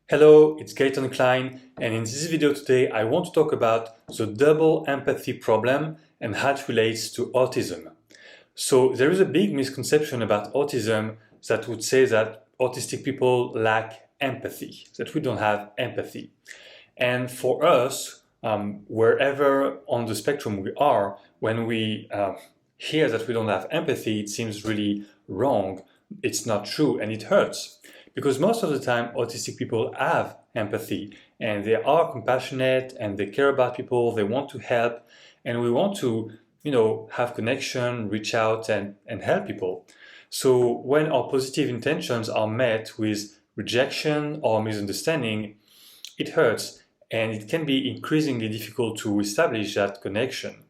Hello, it's Gaetan Klein, and in this video today I want to talk about the double empathy problem and how it relates to autism. So there is a big misconception about autism that would say that autistic people lack empathy, that we don't have empathy. And for us, wherever on the spectrum we are, when we hear that we don't have empathy, it seems really wrong. It's not true and it hurts. Because most of the time, autistic people have empathy and they are compassionate and they care about people, they want to help, and we want to, have connection, reach out and help people. So when our positive intentions are met with rejection or misunderstanding, it hurts and it can be increasingly difficult to establish that connection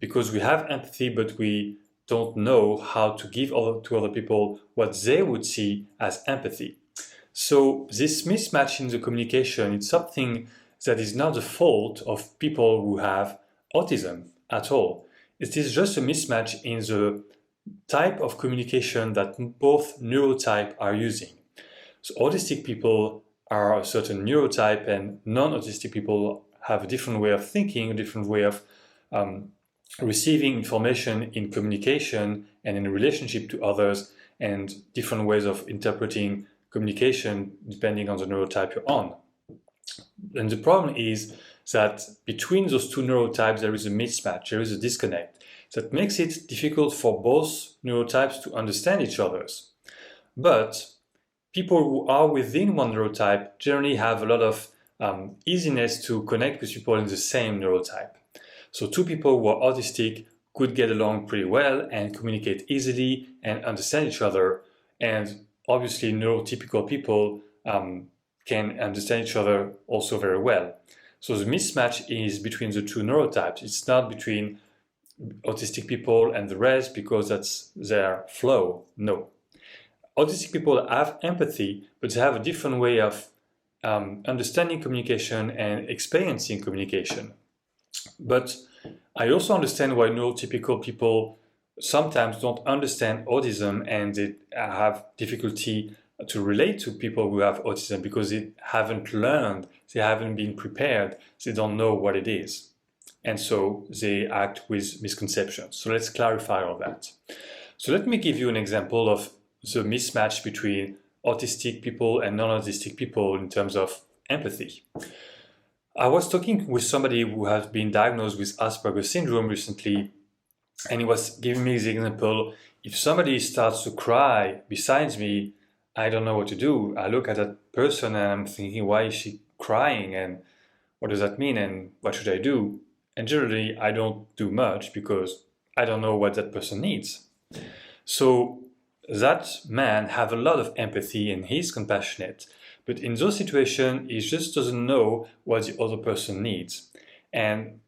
because we have empathy, but we don't know how to give to other people what they would see as empathy. So this mismatch in the communication is something that is not the fault of people who have autism at all. It is just a mismatch in the type of communication that both neurotype are using. So autistic people are a certain neurotype and non-autistic people have a different way of thinking, a different way of receiving information in communication and in relationship to others, and different ways of interpreting communication depending on the neurotype you're on. And the problem is that between those two neurotypes there is a mismatch, there is a disconnect that makes it difficult for both neurotypes to understand each other's. But people who are within one neurotype generally have a lot of easiness to connect with people in the same neurotype. So two people who are autistic could get along pretty well and communicate easily and understand each other. And obviously neurotypical people can understand each other also very well. So the mismatch is between the two neurotypes. It's not between autistic people and the rest because that's their flow. No. Autistic people have empathy, but they have a different way of understanding communication and experiencing communication. But I also understand why neurotypical people sometimes don't understand autism and they have difficulty to relate to people who have autism because they haven't learned, they haven't been prepared, they don't know what it is. And so they act with misconceptions. So let's clarify all that. So let me give you an example of the mismatch between autistic people and non-autistic people in terms of empathy. I was talking with somebody who has been diagnosed with Asperger syndrome recently, and he was giving me the example, if somebody starts to cry beside me, I don't know what to do. I look at that person and I'm thinking, why is she crying and what does that mean and what should I do? And generally I don't do much because I don't know what that person needs. So that man have a lot of empathy and he's compassionate, but in those situations he just doesn't know what the other person needs. And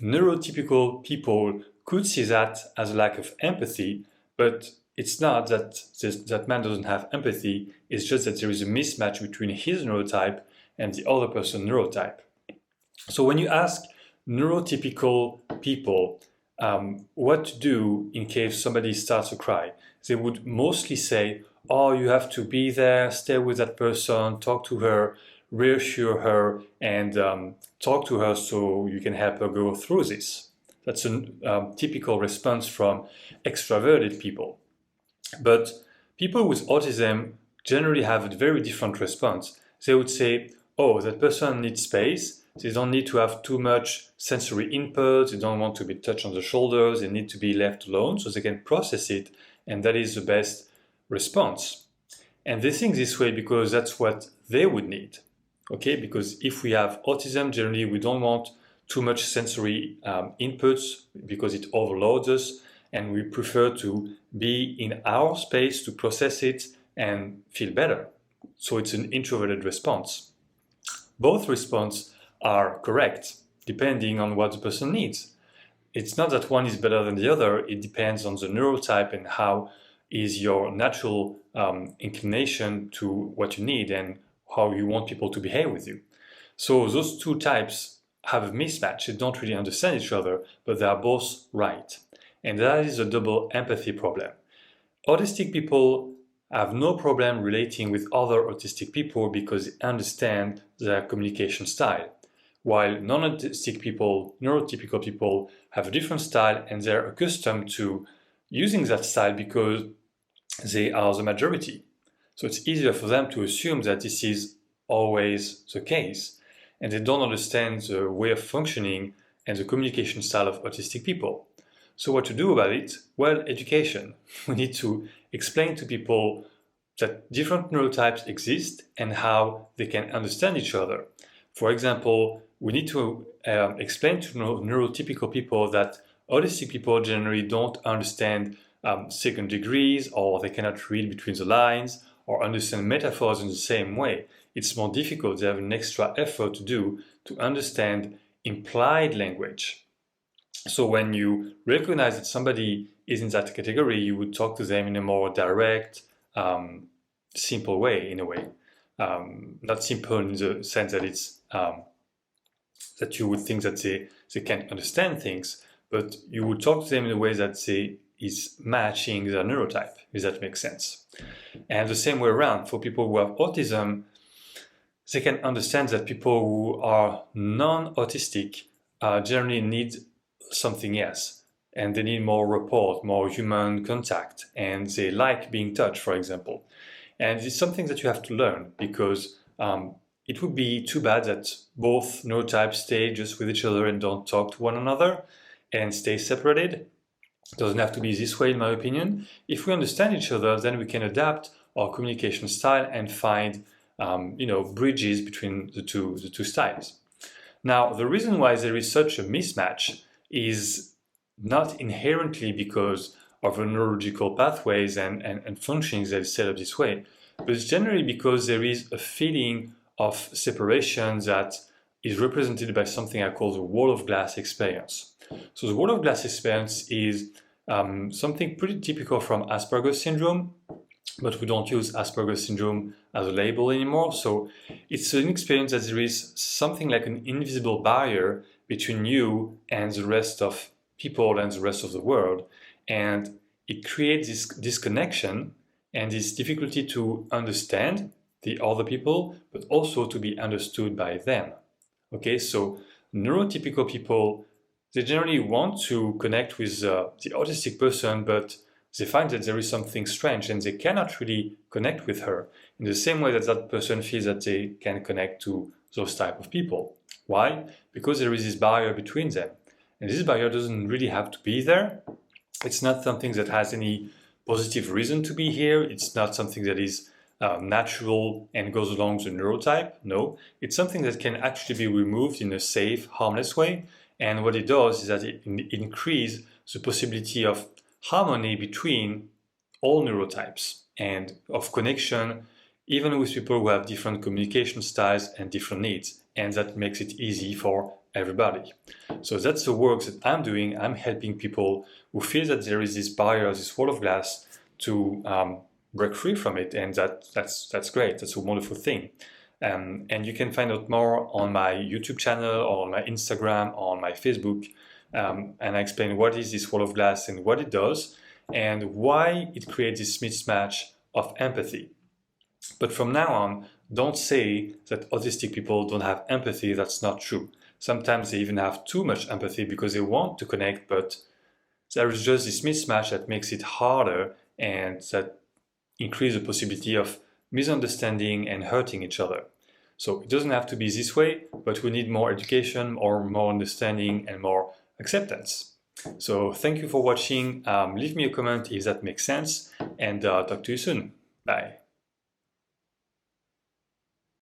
neurotypical people could see that as a lack of empathy, but it's not that that man doesn't have empathy, it's just that there is a mismatch between his neurotype and the other person's neurotype. So when you ask neurotypical people what to do in case somebody starts to cry, they would mostly say, oh, you have to be there, stay with that person, talk to her, reassure her, and talk to her so you can help her go through this. That's a typical response from extroverted people. But people with autism generally have a very different response. They would say, oh, that person needs space, they don't need to have too much sensory input, they don't want to be touched on the shoulders, they need to be left alone so they can process it, and that is the best response. And they think this way because that's what they would need. Okay, because if we have autism, generally we don't want too much sensory inputs because it overloads us, and we prefer to be in our space to process it and feel better. So it's an introverted response. Both responses are correct, depending on what the person needs. It's not that one is better than the other, it depends on the neurotype and how is your natural inclination to what you need and how you want people to behave with you. So those two types have a mismatch, they don't really understand each other, but they are both right. And that is a double empathy problem. Autistic people have no problem relating with other autistic people because they understand their communication style. While non-autistic people, neurotypical people, have a different style and they're accustomed to using that style because they are the majority. So it's easier for them to assume that this is always the case, and they don't understand the way of functioning and the communication style of autistic people. So what to do about it? Well, education. We need to explain to people that different neurotypes exist and how they can understand each other. For example, we need to explain to neurotypical people that autistic people generally don't understand second degrees, or they cannot read between the lines or understand metaphors in the same way. It's more difficult. They have an extra effort to do to understand implied language. So when you recognize that somebody is in that category, you would talk to them in a more direct, simple way, in a way. Not simple in the sense that it's that you would think that they can't understand things, but you would talk to them in a way that is matching their neurotype, if that makes sense. And the same way around, for people who have autism, they can understand that people who are non-autistic generally need something else, and they need more rapport, more human contact, and they like being touched, for example. And it's something that you have to learn, because it would be too bad that both neurotypes stay just with each other and don't talk to one another and stay separated. It doesn't have to be this way, in my opinion. If we understand each other, then we can adapt our communication style and find bridges between the two styles. Now, the reason why there is such a mismatch is not inherently because of the neurological pathways and functionings that is set up this way, but it's generally because there is a feeling of separation that is represented by something I call the wall of glass experience. So the wall of glass experience is something pretty typical from Asperger syndrome, but we don't use Asperger syndrome as a label anymore. So it's an experience that there is something like an invisible barrier between you and the rest of people and the rest of the world. And it creates this disconnection and this difficulty to understand the other people, but also to be understood by them. Okay, so neurotypical people, they generally want to connect with the autistic person, but they find that there is something strange and they cannot really connect with her in the same way that that person feels that they can connect to those type of people. Why? Because there is this barrier between them. And this barrier doesn't really have to be there. It's not something that has any positive reason to be here. It's not something that is natural and goes along the neurotype. No, it's something that can actually be removed in a safe, harmless way. And what it does is that it increases the possibility of harmony between all neurotypes and of connection, even with people who have different communication styles and different needs. And that makes it easy for everybody. So that's the work that I'm doing. I'm helping people who feel that there is this barrier, this wall of glass, to break free from it, and that's great. That's a wonderful thing. And you can find out more on my YouTube channel, or on my Instagram, or on my Facebook, and I explain what is this wall of glass and what it does, and why it creates this mismatch of empathy. But from now on, don't say that autistic people don't have empathy. That's not true. Sometimes they even have too much empathy because they want to connect, but there is just this mismatch that makes it harder and that increases the possibility of misunderstanding and hurting each other. So it doesn't have to be this way, but we need more education or more understanding and more acceptance. So thank you for watching. Leave me a comment if that makes sense, and talk to you soon. Bye.